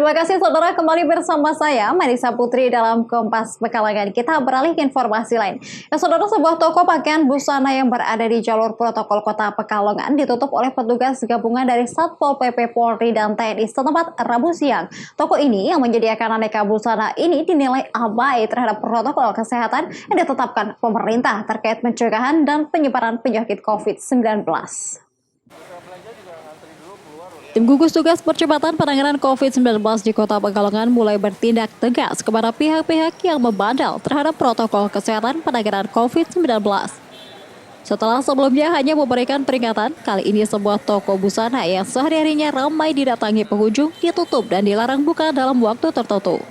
Terima kasih saudara, kembali bersama saya Marisa Putri dalam Kompas Pekalongan. Kita beralih ke informasi lain. Ya saudara, sebuah toko pakaian busana yang berada di jalur protokol Kota Pekalongan ditutup oleh petugas gabungan dari Satpol PP Polri dan TNI setempat Rabu siang. Toko ini yang menyediakan aneka busana ini dinilai abai terhadap protokol kesehatan yang ditetapkan pemerintah terkait pencegahan dan penyebaran penyakit COVID-19. Tim gugus tugas percepatan penanganan COVID-19 di Kota Pekalongan mulai bertindak tegas kepada pihak-pihak yang membandel terhadap protokol kesehatan penanganan COVID-19. Setelah sebelumnya hanya memberikan peringatan, kali ini sebuah toko busana yang sehari-harinya ramai didatangi pengunjung ditutup dan dilarang buka dalam waktu tertentu.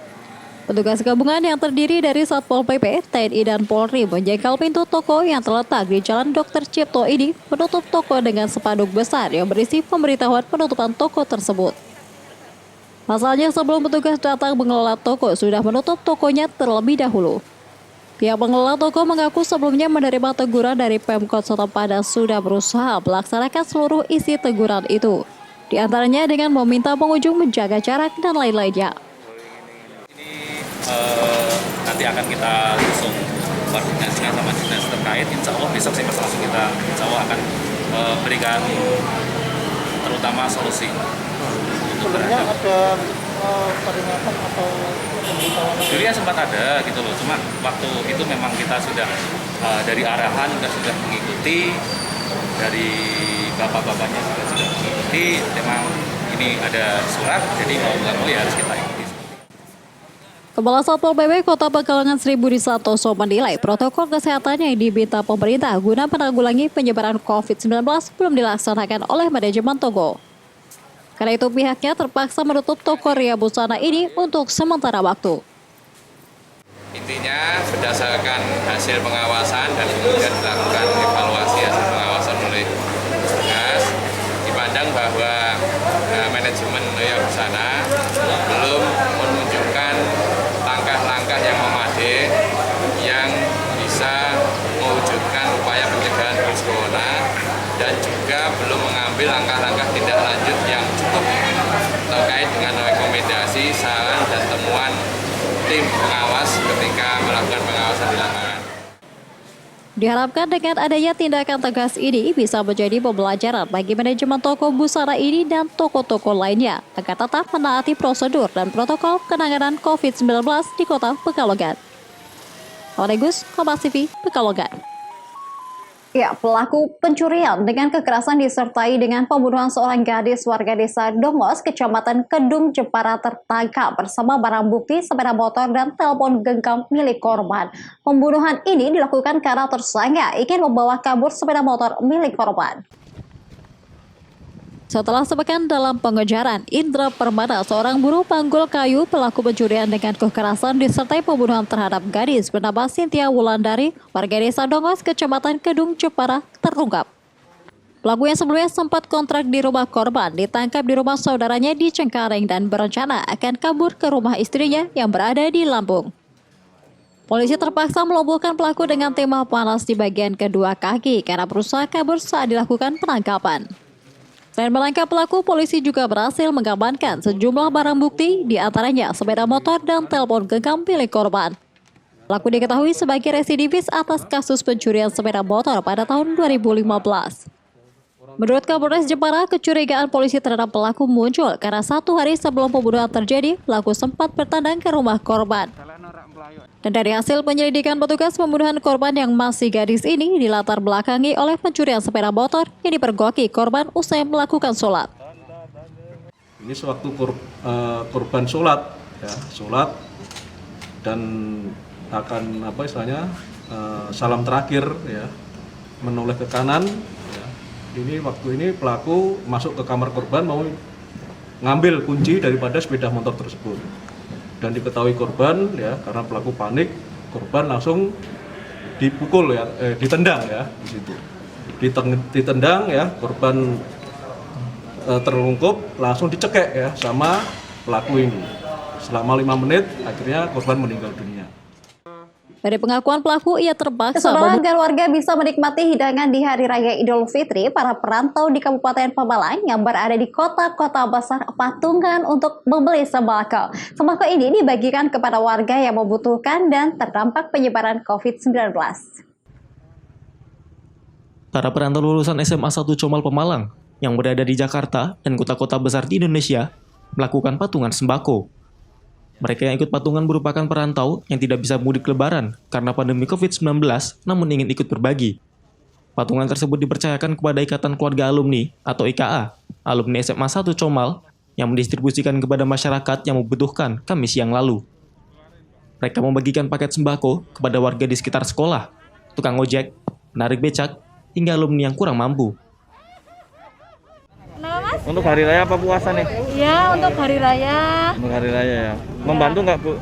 Petugas gabungan yang terdiri dari Satpol PP, TNI, dan Polri menjegal pintu toko yang terletak di Jalan Dr. Cipto ini, menutup toko dengan spanduk besar yang berisi pemberitahuan penutupan toko tersebut. Pasalnya sebelum petugas datang mengelola toko sudah menutup tokonya terlebih dahulu. Pihak pengelola toko mengaku sebelumnya menerima teguran dari Pemkot setempat dan sudah berusaha melaksanakan seluruh isi teguran itu. Di antaranya dengan meminta pengunjung menjaga jarak dan lain-lainnya. Nanti akan kita langsung koordinasikan sama dinas terkait. Insya Allah besok sih langsung kita insya Allah akan berikan terutama solusi untuk sebenarnya ada peringatan atau pemberitahuan? Dulu ya sempat ada gitu loh, cuma waktu itu memang kita sudah dari arahan sudah mengikuti, dari bapak-bapaknya juga sudah mengikuti. Memang ini ada surat, jadi mau nggak mau ya harus kita ikuti. Kepala Satpol PP Kota Pekalongan Sri Budi Santoso menilai protokol kesehatan yang diminta pemerintah guna menanggulangi penyebaran COVID-19 belum dilaksanakan oleh manajemen toko. Karena itu pihaknya terpaksa menutup toko Ria Busana ini untuk sementara waktu. Intinya berdasarkan hasil pengawasan dan kemudian dilakukan evaluasi hasil pengawasan oleh petugas, dipandang bahwa manajemen Ria Busana belum menunjukkan langkah-langkah yang memadai yang bisa mewujudkan upaya pencegahan virus corona dan juga belum mengambil langkah-langkah tindak lanjut yang cukup terkait dengan rekomendasi, saran, dan temuan tim pengawas ketika melakukan pengawasan di lapangan. Diharapkan dengan adanya tindakan tegas ini bisa menjadi pembelajaran bagi manajemen toko busana ini dan toko-toko lainnya agar tetap menaati prosedur dan protokol penanganan COVID-19 di Kota Pekalongan. Onegus, Kompas TV, Pekalongan. Ya, pelaku pencurian dengan kekerasan disertai dengan pembunuhan seorang gadis warga desa Dongos, Kecamatan Kedung, Jepara tertangkap bersama barang bukti sepeda motor dan telepon genggam milik korban. Pembunuhan ini dilakukan karena tersangka ingin membawa kabur sepeda motor milik korban. Setelah sepekan dalam pengejaran, Indra Permana, seorang buruh panggul kayu, pelaku pencurian dengan kekerasan disertai pembunuhan terhadap gadis bernama Cynthia Wulandari, warga desa Dongos, Kecamatan Kedung, Jepara, terungkap. Pelaku yang sebelumnya sempat kontrak di rumah korban ditangkap di rumah saudaranya di Cengkareng dan berencana akan kabur ke rumah istrinya yang berada di Lampung. Polisi terpaksa melumpuhkan pelaku dengan tembak panas di bagian kedua kaki karena berusaha kabur saat dilakukan penangkapan. Selain menangkap pelaku, polisi juga berhasil mengamankan sejumlah barang bukti, di antaranya sepeda motor dan telepon genggam milik korban. Pelaku diketahui sebagai residivis atas kasus pencurian sepeda motor pada tahun 2015. Menurut Kapolres Jepara, kecurigaan polisi terhadap pelaku muncul karena 1 hari sebelum pembunuhan terjadi, pelaku sempat bertandang ke rumah korban. Dan dari hasil penyelidikan petugas, pembunuhan korban yang masih gadis ini dilatar belakangi oleh pencurian sepeda motor yang dipergoki korban usai melakukan sholat. Ini sewaktu korban sholat, ya, sholat dan akan salam terakhir, ya, menoleh ke kanan. Ya. Waktu ini pelaku masuk ke kamar korban mau ngambil kunci daripada sepeda motor tersebut. Dan diketahui korban, ya, karena pelaku panik, korban langsung dipukul, ya, ditendang, ya, di situ. Ditendang, ya, korban terlungkup, langsung dicekek, ya, sama pelaku ini. Selama 5 menit, akhirnya korban meninggal dunia. Dari pengakuan pelaku, ia terpaksa agar warga bisa menikmati hidangan di Hari Raya Idul Fitri, para perantau di Kabupaten Pemalang yang berada di kota-kota besar patungan untuk membeli sembako. Sembako ini dibagikan kepada warga yang membutuhkan dan terdampak penyebaran COVID-19. Para perantau lulusan SMA 1 Comal Pemalang yang berada di Jakarta dan kota-kota besar di Indonesia melakukan patungan sembako. Mereka yang ikut patungan merupakan perantau yang tidak bisa mudik lebaran karena pandemi COVID-19 namun ingin ikut berbagi. Patungan tersebut dipercayakan kepada Ikatan Keluarga Alumni atau IKA, alumni SMA 1 Comal yang mendistribusikan kepada masyarakat yang membutuhkan Kamis siang lalu. Mereka membagikan paket sembako kepada warga di sekitar sekolah, tukang ojek, penarik becak, hingga alumni yang kurang mampu. Untuk hari raya apa puasa nih? Iya, untuk hari raya. Untuk hari raya ya. Membantu nggak Bu?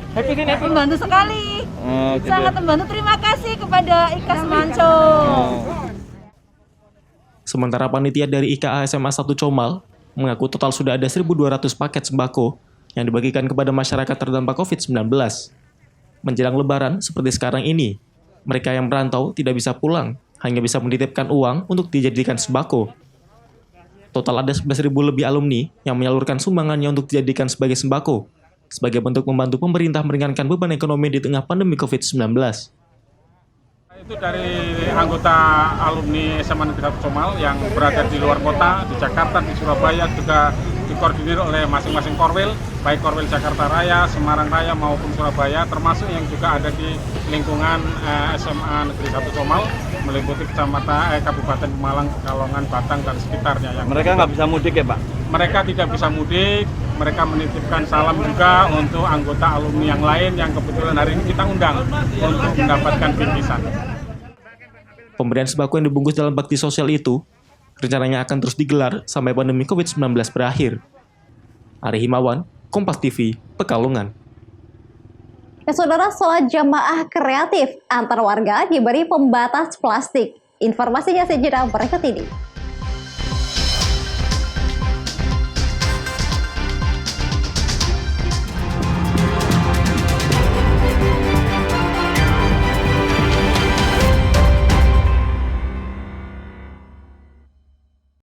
Membantu sekali. Oh, gitu. Sangat membantu. Terima kasih kepada IKA Semanco. Sementara panitia dari IKA SMA 1 Comal mengaku total sudah ada 1.200 paket sembako yang dibagikan kepada masyarakat terdampak COVID-19. Menjelang lebaran seperti sekarang ini, mereka yang merantau tidak bisa pulang, hanya bisa menitipkan uang untuk dijadikan sembako. Total ada 11.000 lebih alumni yang menyalurkan sumbangannya untuk dijadikan sebagai sembako, sebagai bentuk membantu pemerintah meringankan beban ekonomi di tengah pandemi COVID-19. Itu dari anggota alumni SMA Negeri 1 Comal yang berada di luar kota, di Jakarta, di Surabaya, juga dikoordinir oleh masing-masing korwil, baik korwil Jakarta Raya, Semarang Raya maupun Surabaya, termasuk yang juga ada di lingkungan SMA Negeri 1 Comal, meliputi kecamatan Kabupaten Pemalang, Pekalongan, Batang, dan sekitarnya. Mereka nggak bisa mudik ya Pak? Mereka tidak bisa mudik, mereka menitipkan salam juga untuk anggota alumni yang lain yang kebetulan hari ini kita undang untuk mendapatkan bingkisan. Pemberian sembako yang dibungkus dalam bakti sosial itu rencananya akan terus digelar sampai pandemi COVID-19 berakhir. Ari Himawan, Kompas TV, Pekalongan. Ya saudara, sholat jamaah kreatif antar warga diberi pembatas plastik. Informasinya sejenak berikut ini.